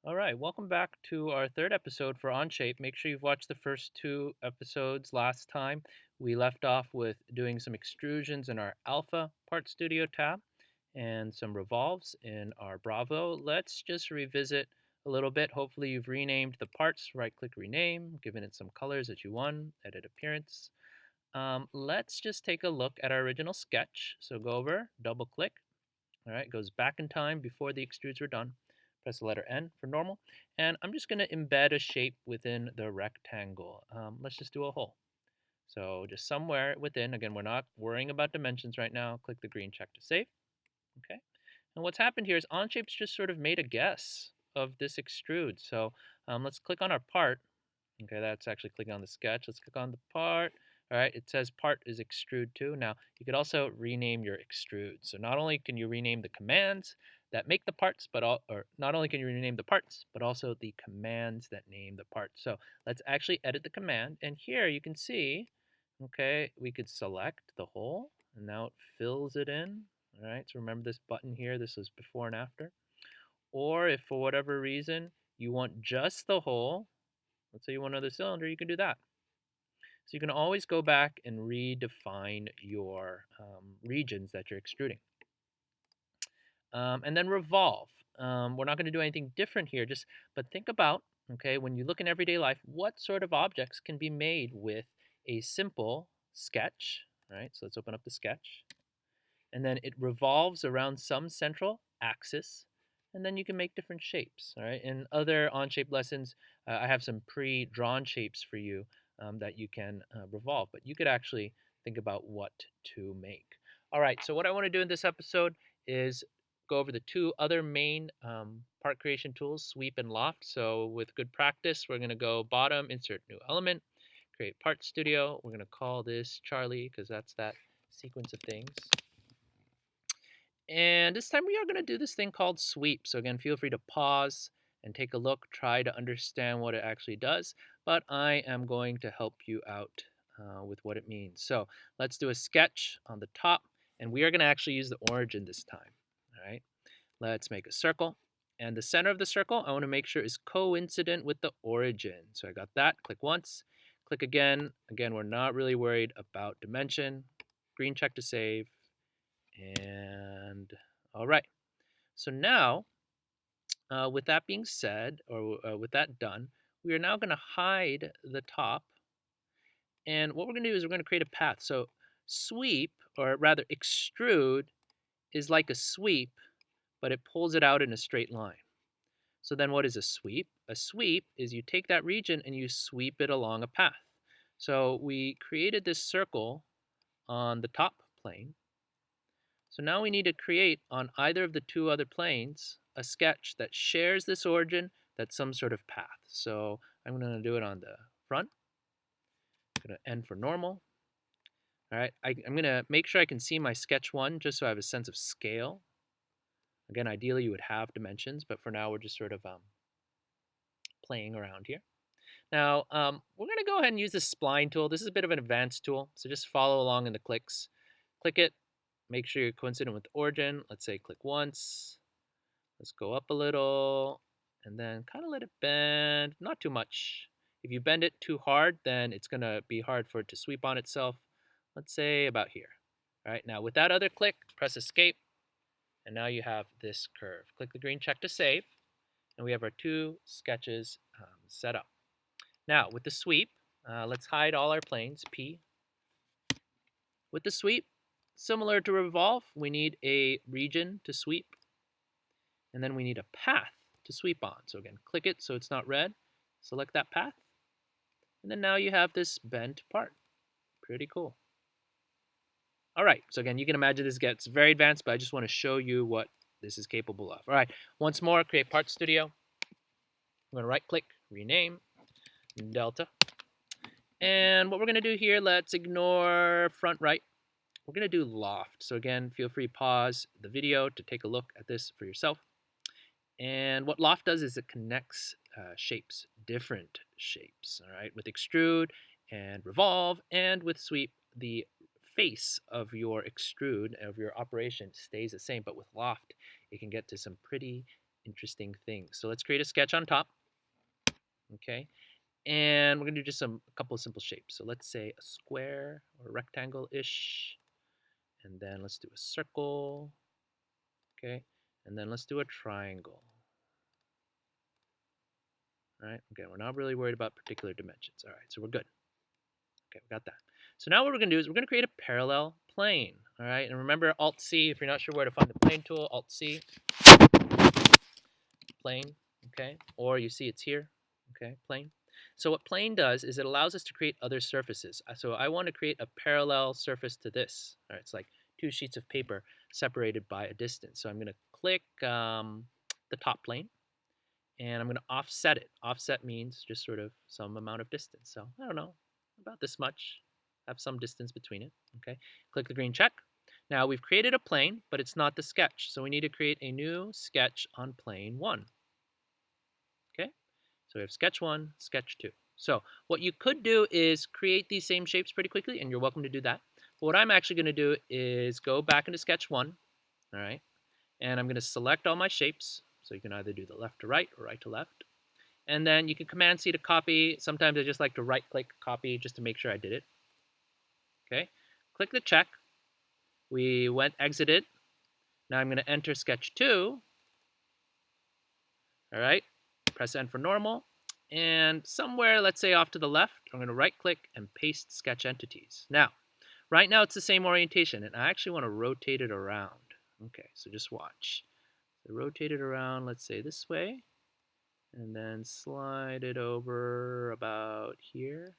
All right, welcome back to our third episode for Onshape. Make sure you've watched the first two episodes last time. We left off with doing some extrusions in our Alpha Part Studio tab and some revolves in our Bravo. Let's just revisit a little bit. Hopefully you've renamed the parts. Right-click Rename, given it some colors that you want, Edit Appearance. Let's just take a look at our original sketch. So go over, double-click. All right, goes back in time before the extrudes were done. Press the letter N for normal. And I'm just going to embed a shape within the rectangle. Let's just do a hole. So just somewhere within, again, we're not worrying about dimensions right now. Click the green check to save. Okay. And what's happened here is Onshape's just sort of made a guess of this extrude. So let's click on our part. Okay, that's actually clicking on the sketch. Let's click on the part. All right, it says part is extrude too. Now, you could also rename your extrude. So not only can you rename the commands that make the parts, or not only can you rename the parts, but also the commands that name the parts. So let's actually edit the command. And here you can see, okay, we could select the hole, and now it fills it in. All right, so remember this button here, this was before and after. Or if for whatever reason you want just the hole, let's say you want another cylinder, you can do that. So you can always go back and redefine your regions that you're extruding. And then revolve. We're not going to do anything different here, but think about, okay, when you look in everyday life, what sort of objects can be made with a simple sketch, right? So let's open up the sketch. And then it revolves around some central axis, and then you can make different shapes. All right. In other Onshape lessons, I have some pre-drawn shapes for you that you can revolve, but you could actually think about what to make. All right. So what I want to do in this episode is go over the two other main part creation tools, Sweep and Loft. So with good practice, we're going to go bottom, insert new element, create part studio. We're going to call this Charlie because that's that sequence of things. And this time we are going to do this thing called sweep. So again, feel free to pause and take a look, try to understand what it actually does. But I am going to help you out with what it means. So let's do a sketch on the top. And we are going to actually use the origin this time. All right. Let's make a circle. And the center of the circle, I want to make sure is coincident with the origin. So I got that. Click once. Click again. Again, we're not really worried about dimension. Green check to save. And all right. So now, with that being said, or with that done, we are now going to hide the top. And what we're going to do is we're going to create a path. So sweep, or rather extrude, is like a sweep, but it pulls it out in a straight line. So then what is a sweep? A sweep is you take that region and you sweep it along a path. So we created this circle on the top plane. So now we need to create on either of the two other planes a sketch that shares this origin that's some sort of path. So I'm going to do it on the front. I'm going to N for normal. All right, I'm going to make sure I can see my sketch one just so I have a sense of scale. Again, ideally you would have dimensions, but for now we're just sort of playing around here. Now, we're going to go ahead and use the spline tool. This is a bit of an advanced tool, so just follow along in the clicks. Click it. Make sure you're coincident with the origin. Let's say click once. Let's go up a little, and then kind of let it bend, not too much. If you bend it too hard, then it's going to be hard for it to sweep on itself. Let's say about here. All right, now with that other click, press escape, and now you have this curve. Click the green check to save, and we have our two sketches set up. Now with the sweep, let's hide all our planes, P. With the sweep, similar to revolve, we need a region to sweep. And then we need a path to sweep on. So again, click it so it's not red. Select that path. And then now you have this bent part. Pretty cool. All right, so again, you can imagine this gets very advanced, but I just want to show you what this is capable of. All right, once more, create Part Studio. I'm going to right-click, rename, Delta. And what we're going to do here, let's ignore front right. We're going to do Loft. So again, feel free to pause the video to take a look at this for yourself. And what Loft does is it connects shapes, different shapes, all right? With extrude and revolve and with sweep, the face of your extrude, of your operation, stays the same. But with Loft, it can get to some pretty interesting things. So let's create a sketch on top. Okay. And we're going to do just a couple of simple shapes. So let's say a square or rectangle-ish. And then let's do a circle. Okay. And then let's do a triangle. All right. Again, we're not really worried about particular dimensions. All right. So we're good. Okay, we got that. So now what we're going to do is we're going to create a parallel plane. All right. And remember Alt-C, if you're not sure where to find the plane tool, Alt-C, plane. Okay. Or you see it's here. Okay, plane. So what plane does is it allows us to create other surfaces. So I want to create a parallel surface to this. All right, it's like two sheets of paper separated by a distance. So I'm going to click the top plane, and I'm going to offset it. Offset means just sort of some amount of distance. So I don't know, about this much. Have some distance between it. Okay, click the green check. Now we've created a plane, but it's not the sketch. So we need to create a new sketch on plane 1. Okay. So we have sketch 1, sketch 2. So what you could do is create these same shapes pretty quickly, and you're welcome to do that. But what I'm actually going to do is go back into sketch 1, all right, and I'm going to select all my shapes. So you can either do the left to right or right to left. And then you can Command-C to copy. Sometimes I just like to right-click copy just to make sure I did it. Okay, click the check. We went exited. Now I'm going to enter sketch 2. All right, press N for normal. And somewhere, let's say off to the left, I'm going to right-click and paste sketch entities. Now, right now it's the same orientation, and I actually want to rotate it around. Okay, so just watch. So rotate it around, let's say this way, and then slide it over about here.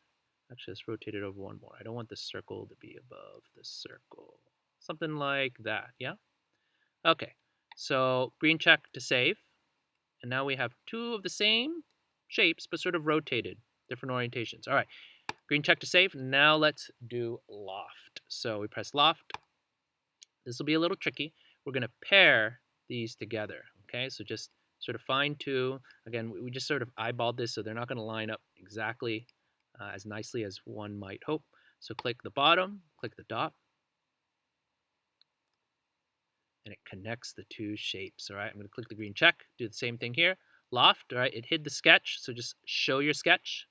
Actually, let's rotate it over one more. I don't want the circle to be above the circle. Something like that, yeah? Okay, so green check to save. And now we have two of the same shapes, but sort of rotated, different orientations. All right, green check to save. Now let's do Loft. So we press Loft. This will be a little tricky. We're going to pair these together. Okay, so just sort of find two. Again, we just sort of eyeballed this, so they're not going to line up exactly as nicely as one might hope. So click the bottom, click the dot, and it connects the two shapes. All right, I'm going to click the green check, do the same thing here. Loft, all right, it hid the sketch, so just show your sketch.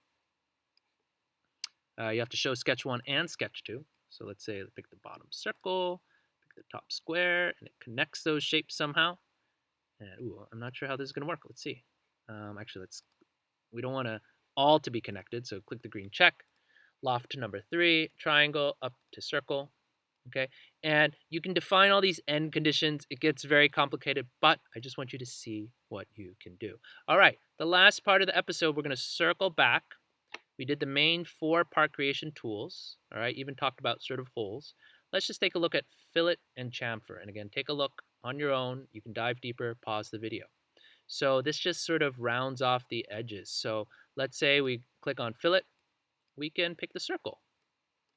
You have to show sketch 1 and sketch 2. So let's say pick the bottom circle, pick the top square, and it connects those shapes somehow. And ooh, I'm not sure how this is going to work. Let's see. Actually, we don't want all to be connected, so click the green check. Loft to number 3, triangle up to circle. Okay, and you can define all these end conditions. It gets very complicated, but I just want you to see what you can do. All right, the last part of the episode, we're going to circle back. We did the main 4 part creation tools, all right, even talked about sort of holes. Let's just take a look at Fillet and Chamfer. And again, take a look on your own. You can dive deeper, pause the video. So this just sort of rounds off the edges. So let's say we click on Fillet. We can pick the circle,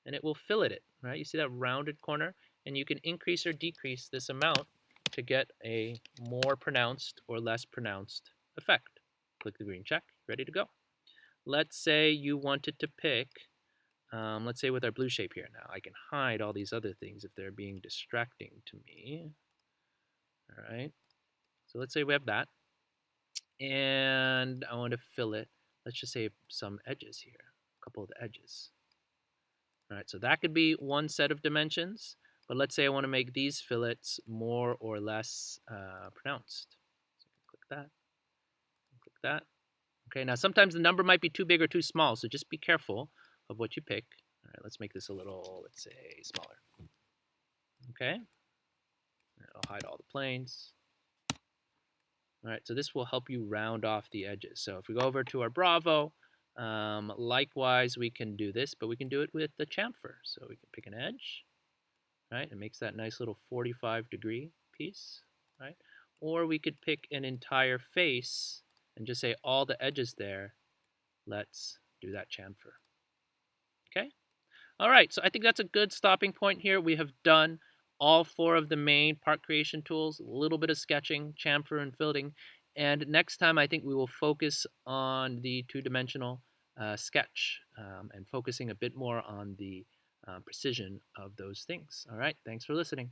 and it will fillet it, right? You see that rounded corner? And you can increase or decrease this amount to get a more pronounced or less pronounced effect. Click the green check, ready to go. Let's say you wanted to pick, let's say with our blue shape here now, I can hide all these other things if they're being distracting to me. All right, so let's say we have that. And I want to fillet, let's just say some edges here, a couple of the edges. All right, so that could be one set of dimensions, but let's say I want to make these fillets more or less pronounced. So click that, click that. Okay, now sometimes the number might be too big or too small, so just be careful of what you pick. All right, let's make this a little, let's say, smaller. Okay, I'll hide all the planes. All right, so this will help you round off the edges. So if we go over to our Bravo, likewise, we can do this, but we can do it with the chamfer. So we can pick an edge, right? It makes that nice little 45-degree piece, right? Or we could pick an entire face and just say all the edges there. Let's do that chamfer. Okay? All right, so I think that's a good stopping point here. We have done all 4 of the main part creation tools, a little bit of sketching, chamfer, and filleting. And next time, I think we will focus on the 2-dimensional sketch and focusing a bit more on the precision of those things. All right, thanks for listening.